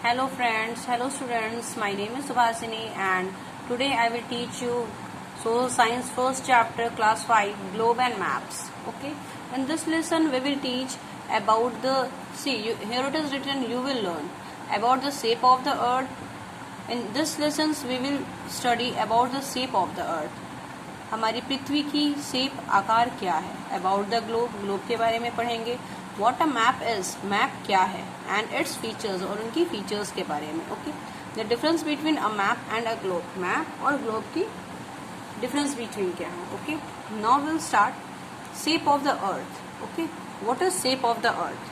Hello friends, hello students, my name is Subhasini and today I will teach you Social Science first chapter class 5 Globe and Maps. Okay, in this lesson we will teach about here it is written you will learn about the shape of the earth. In this lessons we will study about the shape of the earth. हमारी पृथ्वी की shape आकार क्या है. About the globe के बारे में पढ़ेंगे. What a map is, map क्या है, एंड इट्स फीचर्स और उनकी फीचर्स के बारे में. Okay, the difference between a map and a globe, map और ग्लोब की डिफरेंस बिटवीन क्या है. Okay, now will start shape of the earth. Okay, what is shape of the earth.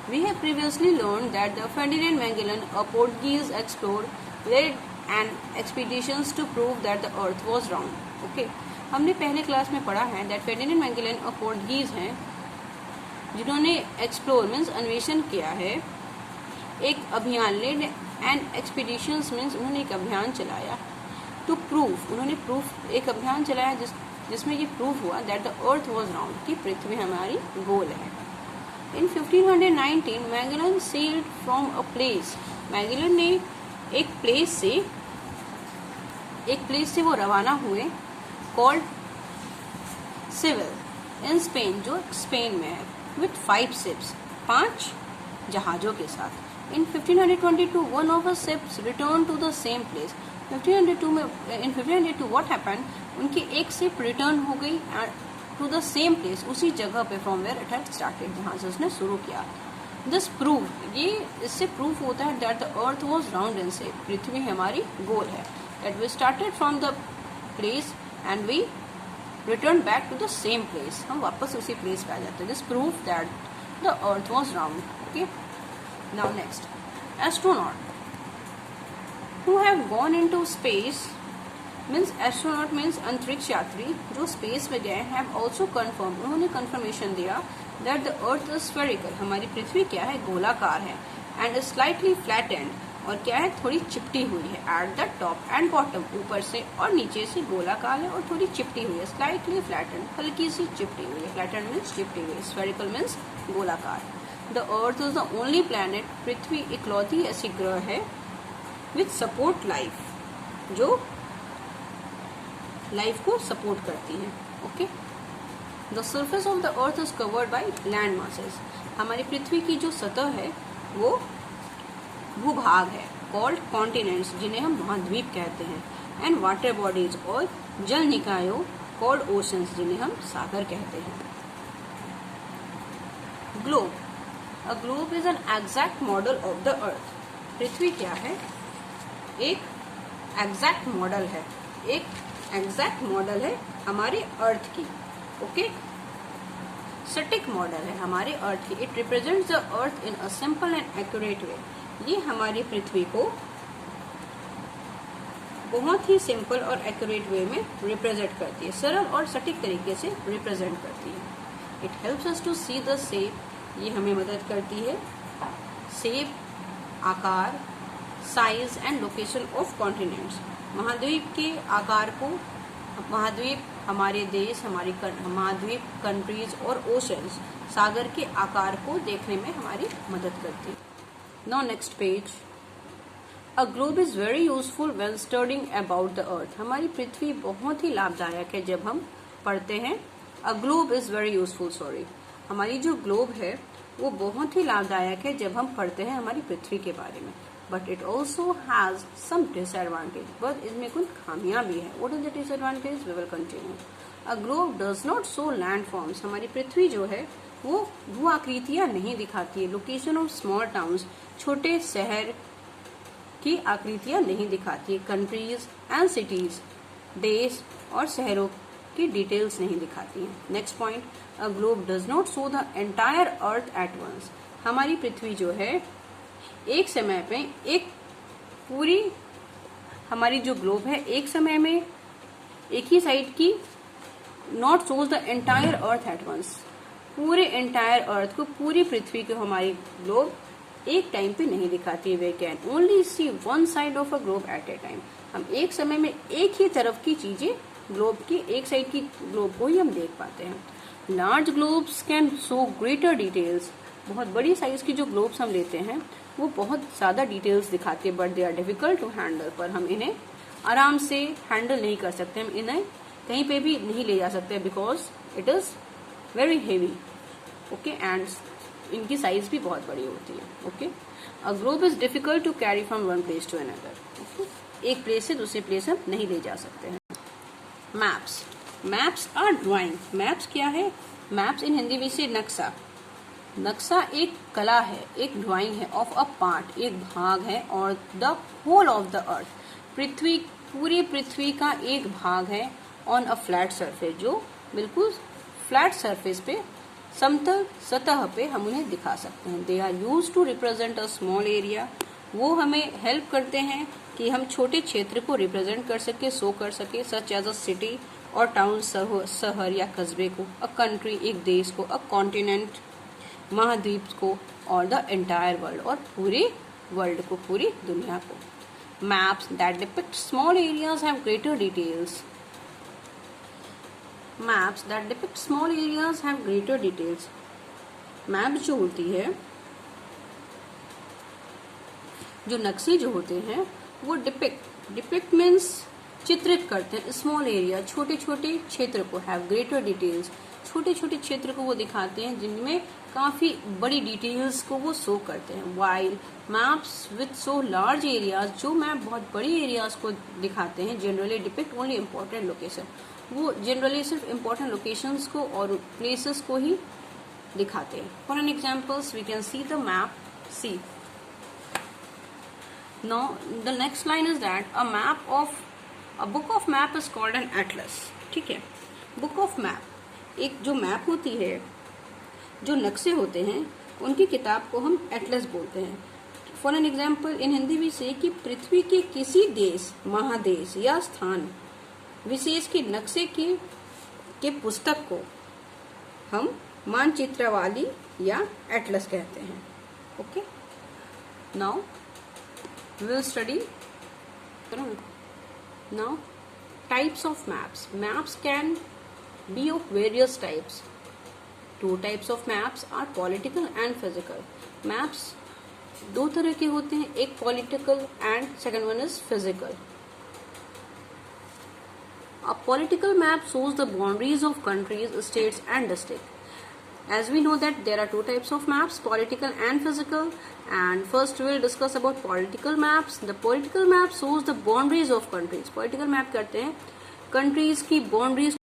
We have previously learned that the Ferdinand Magellan, a Portuguese explorer, led an expeditions to prove that the earth was round. Okay, हमने पहले class में पढ़ा है that Ferdinand Magellan a Portuguese हैं जिन्होंने explore means अन्वेषण किया है, एक अभियान लेड एंड एक्सपीडिशंस मीन्स उन्होंने एक अभियान चलाया टू प्रूव, उन्होंने प्रूफ एक अभियान चलाया जिसमें ये प्रूव हुआ that the earth was round, कि पृथ्वी हमारी गोल है. In 1519 Magellan sailed from a place, Magellan ने एक प्लेस से वो रवाना हुए कॉल्ड सिविल इन स्पेन, जो स्पेन में है, विथ 5 ships, 5 जहाजों के साथ. In 1522 one of the ships return to the same place. 1522 what happened, उनकी एक शिप रिटर्न हो गई टू द सेम प्लेस, उसी जगह पे from where it had started, जहां से उसने शुरू किया. दिस प्रूव, ये इससे प्रूफ होता है that the earth was round in shape, पृथ्वी हमारी गोल है. That we started from the place and we return back to the same place, हम वापस उसी प्लेस पे आ जाते हैं. This proof that the earth was round. Okay, now next, astronaut who have gone into space means, astronaut means अंतरिक्ष यात्री जो स्पेस में गए, हैव ऑल्सो कन्फर्म, उन्होंने कन्फर्मेशन दिया that the earth is spherical, हमारी पृथ्वी क्या है, गोलाकार है, एंड स्लाइटली फ्लैटेंड, और क्या है, थोड़ी चिपटी हुई है, at the top and bottom, ऊपर से और नीचे से गोलाकार है और थोड़ी चिपटी हुई है. स्लाइटली फ्लैटेंड, हल्की सी चिपटी हुई है, फ्लैटेंड मीन्स चिपटी हुई, स्फेरिकल मीन्स गोलाकार. The earth is the only planet, पृथ्वी इकलौती ऐसी ग्रह है विथ सपोर्ट लाइफ, जो लाइफ को सपोर्ट करती है. Okay, the surface of the earth is covered by land masses, हमारी पृथ्वी की जो सतह है वो भूभाग है, कॉल्ड कॉन्टिनेंट्स, जिन्हें हम महाद्वीप कहते हैं, एंड वाटर बॉडीज, और जल निकायों, कॉल्ड ओशंस, जिन्हें हम सागर कहते हैं. Globe, a globe is an exact model of the earth, पृथ्वी क्या है, एक एग्जैक्ट मॉडल है, एक एग्जैक्ट मॉडल है हमारे अर्थ की. ओके, सटीक मॉडल है हमारे अर्थ की. It represents the earth in a simple and accurate way, ये हमारी पृथ्वी को बहुत ही सिंपल और एक्यूरेट वे में रिप्रेजेंट करती है, सरल और सटीक तरीके से रिप्रेजेंट करती है. It helps us to see the shape, ये हमें मदद करती है शेप, आकार, size and location of continents, महाद्वीप के आकार को, महाद्वीप हमारे देश, हमारी महाद्वीप कंट्रीज और ओशंस, सागर के आकार को देखने में हमारी मदद करती है. Now next page, a globe is very useful when studying about the earth, हमारी पृथ्वी बहुत ही लाभदायक है जब हम पढ़ते हैं. अ globe is very useful, sorry, हमारी जो ग्लोब है वो बहुत ही लाभदायक है जब हम पढ़ते हैं हमारी पृथ्वी के बारे में. But it also has some disadvantage, but इसमें कुछ खामियां भी है. What is the disadvantage, we will continue. A globe does not show land forms, हमारी पृथ्वी जो है वो भू आकृतियां नहीं दिखाती है. लोकेशन ऑफ स्मॉल टाउन्स, छोटे शहर की आकृतियां नहीं दिखाती है. कंट्रीज एंड सिटीज, देश और शहरों की डिटेल्स नहीं दिखाती है. Next point, a globe does not show the entire earth at once, हमारी पृथ्वी जो है एक समय पे एक पूरी, हमारी जो ग्लोब है एक समय में एक ही साइड की, not shows the entire earth at once, पूरे एंटायर अर्थ को, पूरी पृथ्वी को हमारी ग्लोब एक टाइम पे नहीं दिखाती है. We can only see one side of a globe at a time, हम एक समय में एक ही तरफ की चीजें, ग्लोब की एक साइड की ग्लोब को ही हम देख पाते हैं. Large globes can show greater details, बहुत बड़ी साइज की जो ग्लोब्स हम लेते हैं वो बहुत ज़्यादा डिटेल्स दिखाती है, but they are difficult to handle. पर हम इन्हें आराम से हैंडल नहीं कर सकते, हम इन्हें कहीं पे भी नहीं ले जा सकते because it is very heavy. Okay, and इनकी साइज भी बहुत बड़ी होती है। Okay, a globe is difficult to carry from one place to another. Okay, एक प्लेस से दूसरे प्लेस हम नहीं ले जा सकते हैं। Maps, maps are drawing. Maps क्या है? मैप्स इन हिंदी में से नक्शा। नक्शा एक कला है, एक ड्राइंग है ऑफ अ पार्ट, एक भाग है, और the whole of the earth, पृथ्वी, पूरी पृथ्वी का एक भाग है, ऑन अ फ्लैट सरफेस, जो बिल्कुल फ्लैट सरफेस पे, समतल सतह पे हम उन्हें दिखा सकते हैं। They are use to represent a small area. वो हमें हेल्प करते हैं कि हम छोटे क्षेत्र को रिप्रेजेंट कर सके, शो कर सके, सच एज अ सिटी और टाउन, शहर या कस्बे को, अ कंट्री, एक देश को, अ कॉन्टिनेंट, महाद्वीप को, और द एंटायर वर्ल्ड, और पूरे वर्ल्ड को, पूरी दुनिया को। Maps that depict small areas have greater details. Maps that depict small areas have greater details. Map जो होती है, जो नक्शे जो होते हैं वो डिपिक्ट मीन्स चित्रित करते हैं स्मॉल एरिया, छोटे छोटे क्षेत्र को, हैव ग्रेटर डिटेल्स, छोटे छोटे क्षेत्र को वो दिखाते हैं जिनमें काफी बड़ी डिटेल्स को वो शो करते हैं। While maps with so large areas, जो मैप बहुत बड़ी एरियाज को दिखाते हैं, generally depict only important location, वो जनरली सिर्फ इम्पोर्टेंट लोकेशंस को और प्लेसेस को ही दिखाते हैं। For an examples we can see the map, see. Now the next line is that a book of map is called an atlas। ठीक है, बुक ऑफ मैप, एक जो मैप होती है, जो नक्शे होते हैं, उनकी किताब को हम एटलस बोलते हैं। For an example in Hindi भी से कि पृथ्वी के किसी देश, महादेश या स्थान विशेष के नक्शे के पुस्तक को हम मानचित्रवाली या एटलस कहते हैं। Okay, now we will study now types of maps. Maps can be of various types. Two types of maps are political and physical. Maps दो तरह के होते हैं, एक political and second one is physical. A political map shows the boundaries of countries, states and districts. As we know that there are two types of maps, political and physical, and first we will discuss about political maps. The political map shows the boundaries of countries. Political map करते हैं countries की boundaries